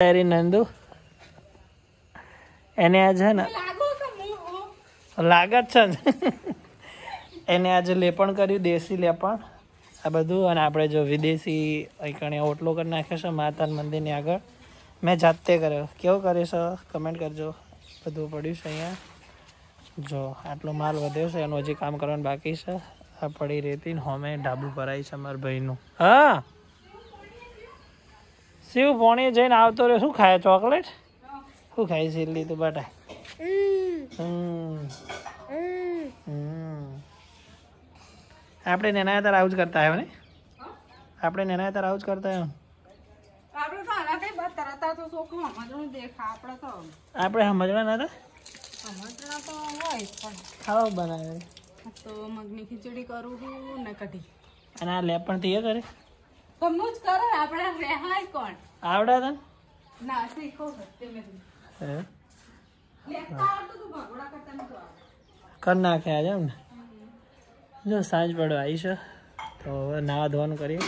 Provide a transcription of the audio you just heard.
નંદુ એને આજે છે ને લાગે જ છે એને આજે લેપણ કર્યું, દેશી લેપણ આ બધું. અને આપણે જો વિદેશી અહીં ઓટલો કરી નાખ્યો છે માતાના મંદિરની આગળ. મેં જાતે કર્યો. કેવો કર્યો છે કમેન્ટ કરજો. બધું પડ્યું છે અહીંયા. જો આટલો માલ વધ્યો છે, એનું હજી કામ કરવાનું બાકી છે. આ પડી રેતી ને હોમે ઢાબુ ભરાય છે મારા ભાઈનું. હા શિવ પોણી જઈને આવતો રહ્યો. શું ખાય? ચોકલેટ? શું ખાય છે? એટલી તો બટા આપણે નેના તાર આવું જ કરતા આવ્યો ને? આપણે નેના તાર આવું જ કરતા આવ્યો. આપણે સમજવા નતા. ખાવા બનાવે તો મગની ખીચડી કરું છું ને કઢી. અને આ લેપ પણ તે કરે કમનું જ કરે. આપણે રહેવાય કોણ આવડે તને? ના શીખો તમે લેતા આવડતું તું ભગોડા કરતા નતો આવડતું. કર નાખ્યા છે એમ ને. જો સાંજ પડવા આવી છે તો હવે નાવા ધોવાનું કરીએ.